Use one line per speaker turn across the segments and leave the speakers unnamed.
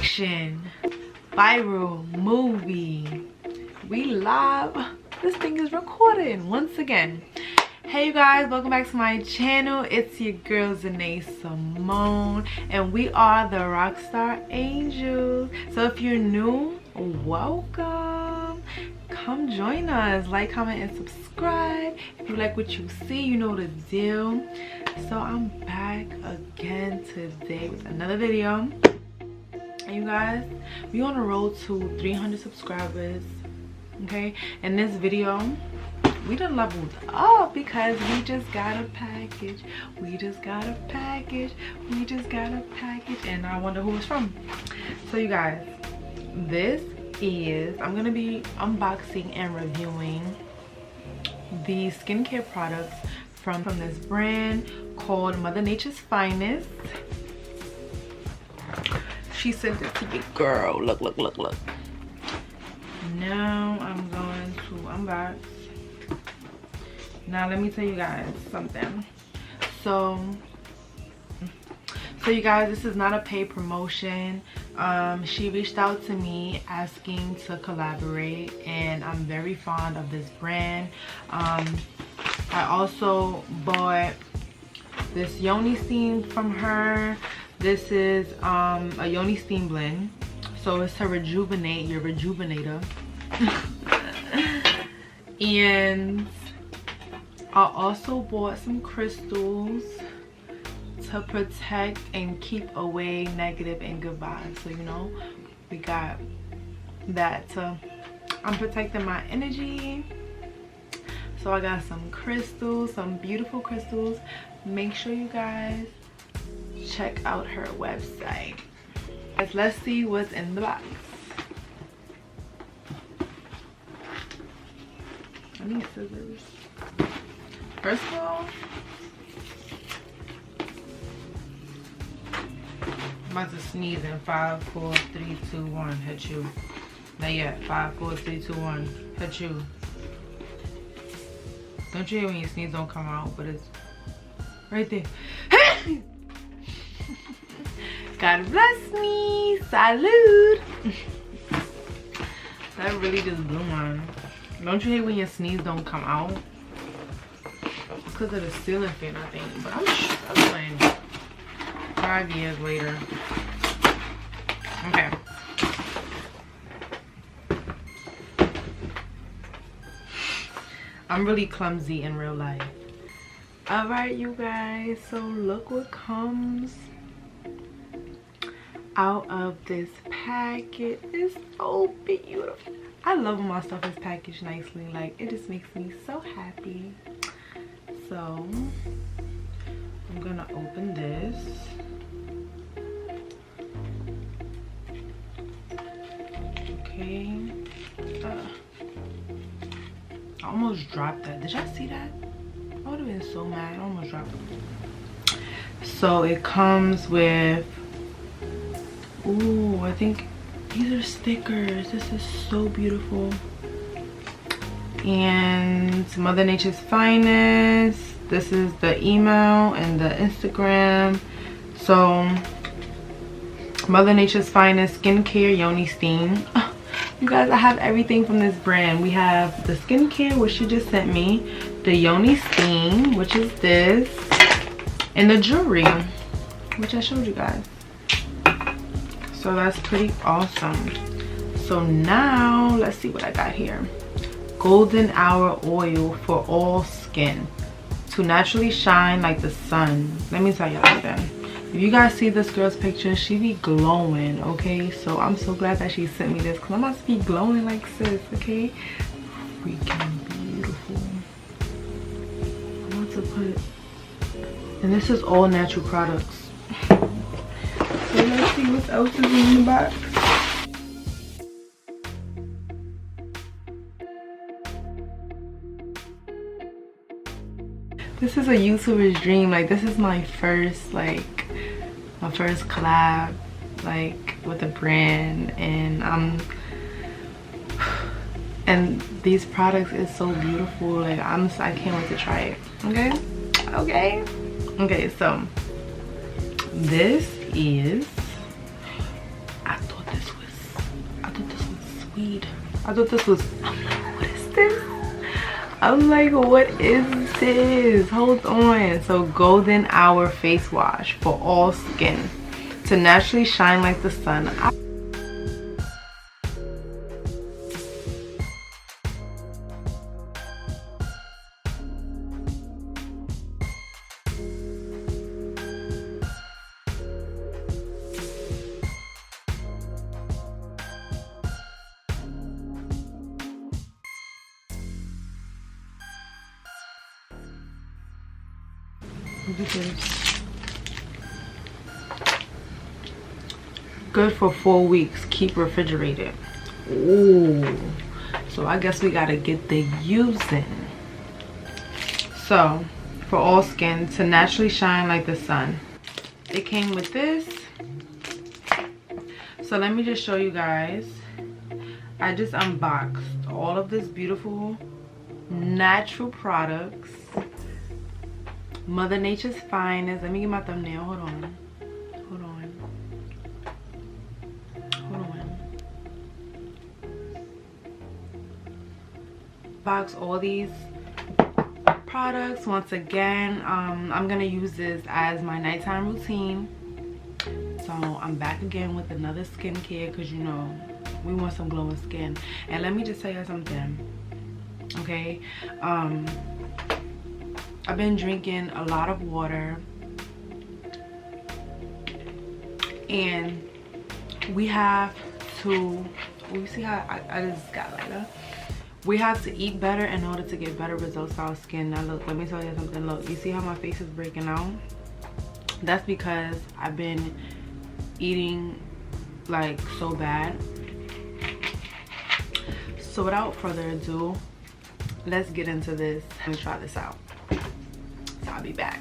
reaction, viral movie. We live. This thing is recording once again. Hey you guys, welcome back to my channel. It's your girl Zanae Simone, and we are the Rockstar Angels. So if you're new, welcome. Come join us. Like, comment, and subscribe. If you like what you see, you know the deal. So I'm back again today with another video. And you guys, we on the road to 300 subscribers. Okay, in this video we done leveled up because we just got a package. And I wonder who it's from. So you guys, this is, I'm gonna be unboxing and reviewing the skincare products from this brand called Mother Nature's Finest. She sent it to you, girl. Look. Now I'm going to unbox. Now let me tell you guys something. So you guys, this is not a paid promotion. She reached out to me asking to collaborate, and I'm very fond of this brand. I also bought this Yoni Steam from her. This is a Yoni Steam blend, so it's to rejuvenate your rejuvenator. And I also bought some crystals to protect and keep away negative and good vibes. So you know, we got that to, I'm protecting my energy. So I got some crystals, some beautiful crystals. Make sure you guys check out her website. Let's see what's in the box. I need scissors. First of all, I'm about to sneeze in 5, 4, 3, 2, 1. Hit you. Not yet. 5, 4, 3, 2, 1. Hit you. Don't you hear when your sneeze don't come out, but it's right there. God bless me. Salud. That really just blew mine. Don't you hate when your sneeze don't come out? It's because of the ceiling fan, I think. But I'm struggling. 5 years later. Okay. I'm really clumsy in real life. Alright, you guys. So look what comes out of this packet. It's so beautiful. I love when my stuff is packaged nicely. Like, it just makes me so happy. So I'm gonna open this. Okay. I almost dropped that. Did y'all see that? I would have been so mad. I almost dropped it. So it comes with, ooh, I think these are stickers. This is so beautiful. And Mother Nature's Finest. This is the email and the Instagram. So Mother Nature's Finest Skincare Yoni Steam. You guys, I have everything from this brand. We have the skincare, which she just sent me, the Yoni Steam, which is this, and the jewelry, which I showed you guys. So that's pretty awesome. So now let's see what I got here. Golden Hour Oil for all skin to naturally shine like the sun. Let me tell y'all something. If you guys see this girl's picture, she be glowing, okay? So I'm so glad that she sent me this, because I'm about to be glowing like sis, okay? Freaking beautiful. I'm about to put, and this is all natural products. So let's see what else is in the box. This is a YouTuber's dream. Like, this is my first, like, my first collab, like, with a brand, and these products is so beautiful. Like, I can't wait to try it. Okay, so this is, I thought I thought this was, I'm like, what is this? I'm like, what is this? Hold on. So golden hour face wash for all skin to naturally shine like the sun. Good for 4 weeks. Keep refrigerated. Ooh. So I guess we gotta get the using. So for all skin to naturally shine like the sun. It came with this. So let me just show you guys. I just unboxed all of this beautiful natural products. Mother Nature's Finest. Let me get my thumbnail. Hold on. Hold on. Hold on. Box all these products once again. I'm gonna use this as my nighttime routine. So I'm back again with another skincare because you know we want some glowing skin. And let me just tell you something. Okay. I've been drinking a lot of water, and we have to, you see how I just got lighter? We have to eat better in order to get better results for our skin. Now look, let me tell you something. Look, you see how my face is breaking out? That's because I've been eating like so bad. So without further ado, let's get into this. Let me try this out. I'll be back.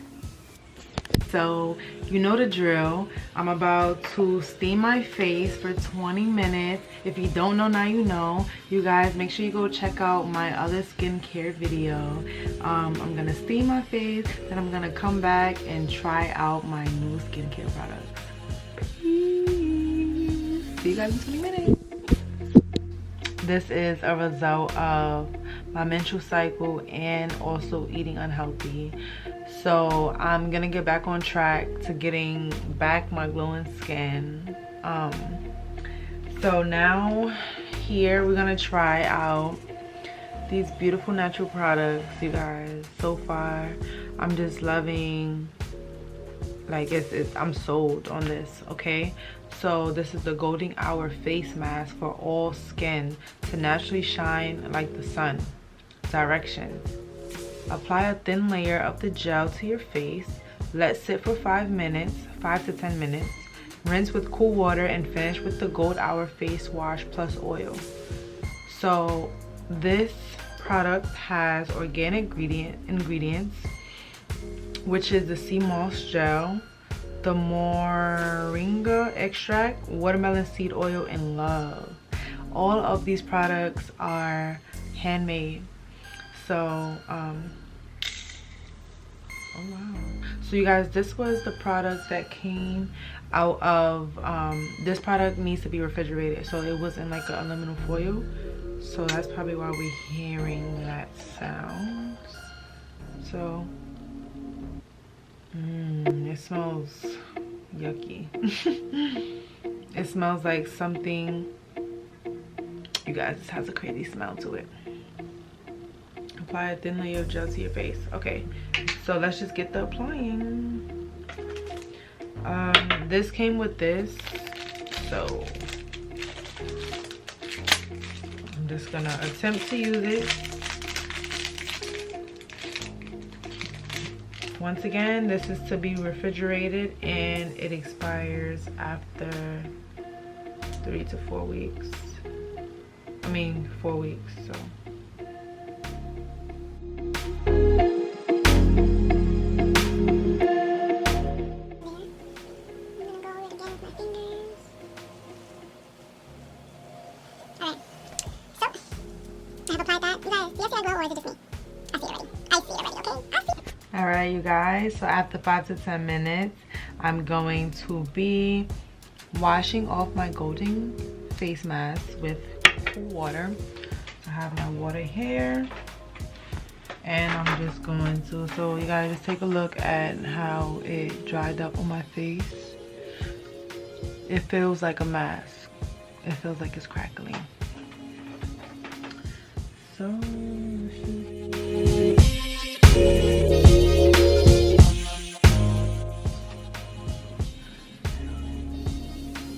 So you know the drill. I'm about to steam my face for 20 minutes. If you don't know, now you know. You guys, make sure you go check out my other skincare video. I'm gonna steam my face, then I'm gonna come back and try out my new skincare products. Peace. See you guys in 20 minutes. This is a result of my menstrual cycle and also eating unhealthy. So I'm gonna get back on track to getting back my glowing skin. So now here we're gonna try out these beautiful natural products, you guys. So far I'm just loving, like I'm sold on this. Okay, so this is the golden hour face mask for all skin to naturally shine like the sun. Directions: apply a thin layer of the gel to your face, let sit for 5 to 10 minutes, rinse with cool water, and finish with the gold hour face wash plus oil. So this product has organic ingredients, which is the sea moss gel, the moringa extract, watermelon seed oil, and love. All of these products are handmade. So oh wow. So you guys, this was the product that came out of this product needs to be refrigerated, so it was in like an aluminum foil. So that's probably why we're hearing that sound. So it smells yucky. It smells like something, you guys, this has a crazy smell to it. Apply a thin layer of gel to your face. Okay, so let's just get the applying. This came with this, so I'm just gonna attempt to use it. Once again, this is to be refrigerated and it expires after 3 to 4 weeks. I mean 4 weeks, so. Alright, you guys, so after 5 to 10 minutes, I'm going to be washing off my golden face mask with cool water. have my water here. And I'm just going to, so you guys just take a look at how it dried up on my face. It feels like a mask. It feels like it's crackling. So,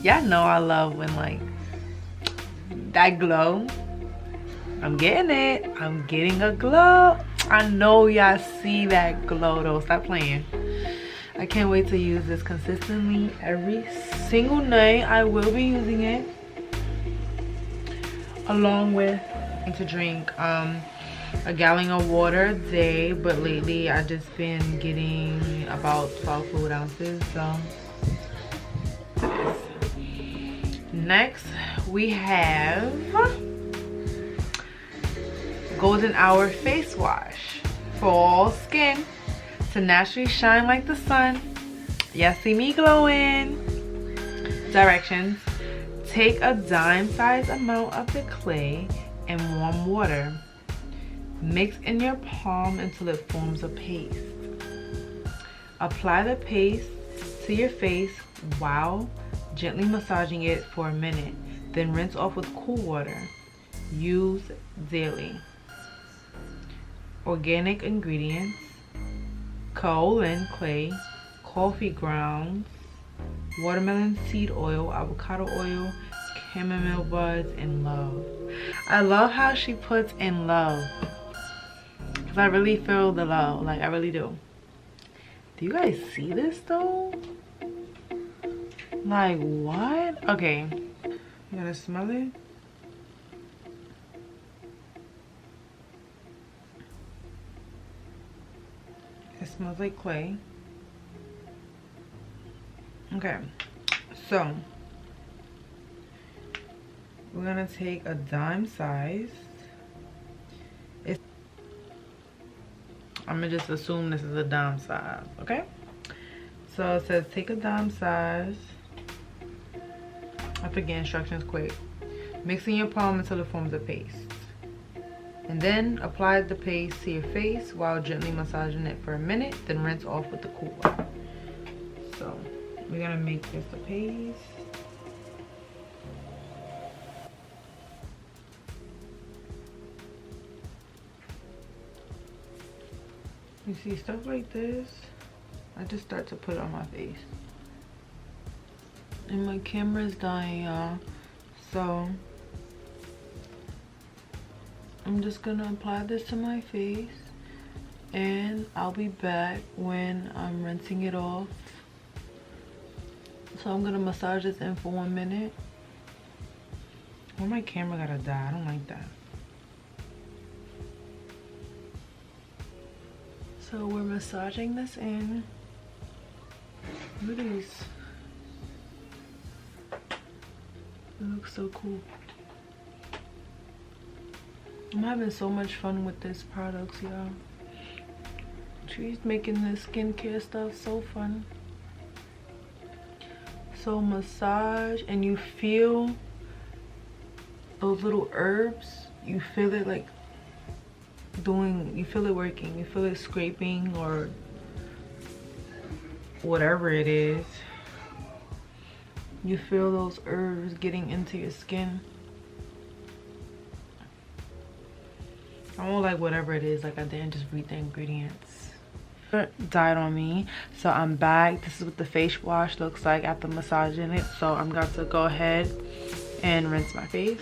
y'all know I love when like that glow. I'm getting it. I'm getting a glow. I know y'all see that glow though. Stop playing. I can't wait to use this consistently every single night. I will be using it along with to drink a gallon of water a day, but lately I just been getting about 12 fluid ounces. So next we have Golden Hour face wash for all skin to naturally shine like the sun. Y'all see me glowing. Directions: take a dime-sized amount of the clay and warm water. Mix in your palm until it forms a paste. Apply the paste to your face while gently massaging it for a minute. Then rinse off with cool water. Use daily. Organic ingredients: kaolin clay, coffee grounds, watermelon seed oil, avocado oil, chamomile buds, and love. I love how she puts in love, because I really feel the love, like I really do. Do you guys see this though? Like what? Okay, you gotta smell it. It smells like clay. Okay, so we're gonna take a dime size. I'm gonna just assume this is a dime size, okay? So it says take a dime size. I forget instructions quick. Mix in your palm until it forms a paste. And then apply the paste to your face while gently massaging it for a minute. Then rinse off with the cool water. So we're gonna make this a paste. You see, stuff like this, I just start to put it on my face. And my camera's dying, y'all. So I'm just gonna apply this to my face, and I'll be back when I'm rinsing it off. So I'm gonna massage this in for 1 minute. Well, my camera gotta die. I don't like that. So we're massaging this in. Look at these. It looks so cool. I'm having so much fun with this products, y'all. She's making this skincare stuff so fun. So massage, and you feel those little herbs. You feel it like doing, you feel it working. You feel it scraping or whatever it is. You feel those herbs getting into your skin. I won't like whatever it is, like I didn't just read the ingredients. It died on me, so I'm back. This is what the face wash looks like after massaging it. So I'm going to go ahead and rinse my face.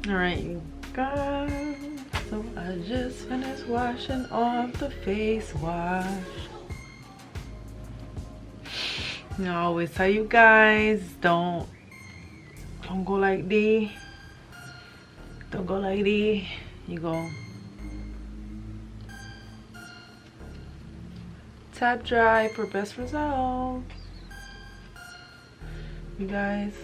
All right, you guys. So I just finished washing off the face wash. You know, I always tell you guys, don't go like this. Don't go like this. You go tap dry for best results. You guys,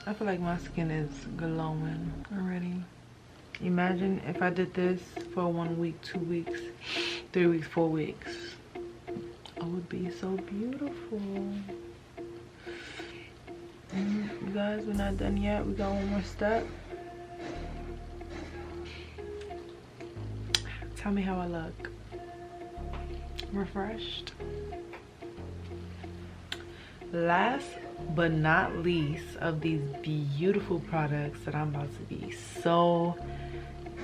I feel like my skin is glowing already. Imagine if I did this for 1 week, 2 weeks, 3 weeks, 4 weeks. I would be so beautiful. You guys, we're not done yet. We got one more step. Tell me how I look. Refreshed. Last but not least of these beautiful products that I'm about to be so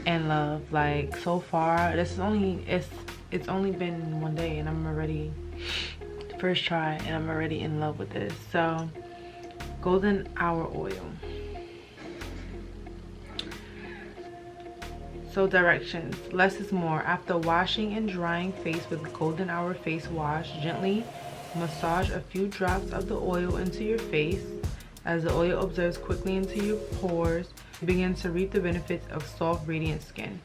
in love. Like, so far, this is only it's only been one day and I'm already first try and I'm already in love with this. So golden hour oil. So directions: less is more. After washing and drying face with golden hour face wash, gently massage a few drops of the oil into your face. As the oil absorbs quickly into your pores, you begin to reap the benefits of soft, radiant skin.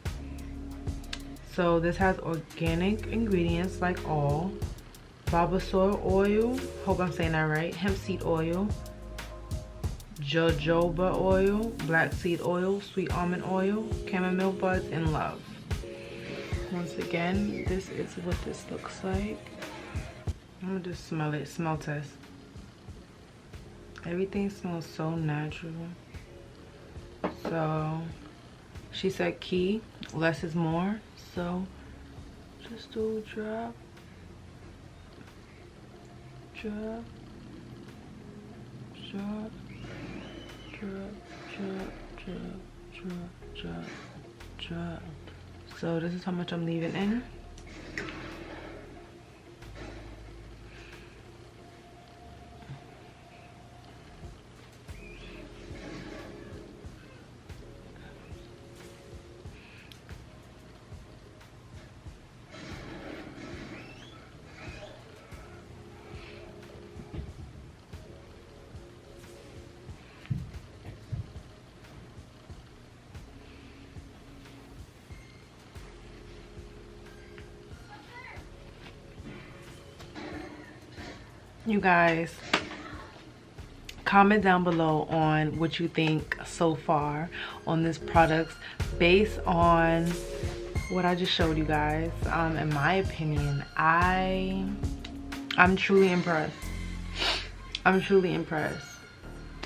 So this has organic ingredients like all, babasol oil, hope I'm saying that right, hemp seed oil, jojoba oil, black seed oil, sweet almond oil, chamomile buds, and love. Once again, this is what this looks like. I'm gonna just smell it. Smell test. Everything smells so natural. So she said key, less is more. So just do a drop, drop, drop, drop, drop, drop, drop, drop, drop. So this is how much I'm leaving in. You guys, comment down below on what you think so far on this product based on what I just showed you guys. In my opinion, I'm truly impressed. I'm truly impressed.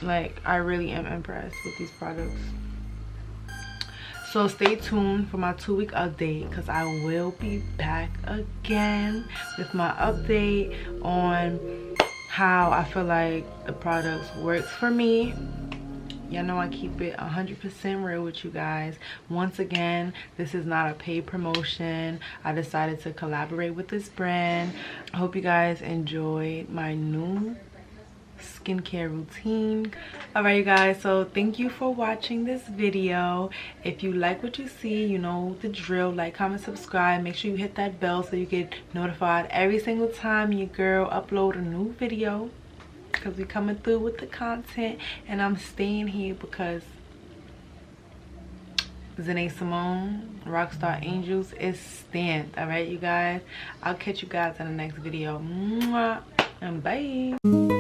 Like, I really am impressed with these products. So stay tuned for my 2-week update, because I will be back again with my update on how I feel like the products works for me. Y'all know I keep it 100% real with you guys. Once again, this is not a paid promotion. I decided to collaborate with this brand. I hope you guys enjoyed my new skincare routine. Alright, you guys, so thank you for watching this video. If you like what you see, you know the drill. Like, comment, subscribe. Make sure you hit that bell so you get notified every single time your girl upload a new video, because we coming through with the content. And I'm staying here because Zane Simone, Rockstar Angels, is stamped. Alright, you guys, I'll catch you guys in the next video. Mwah, and bye.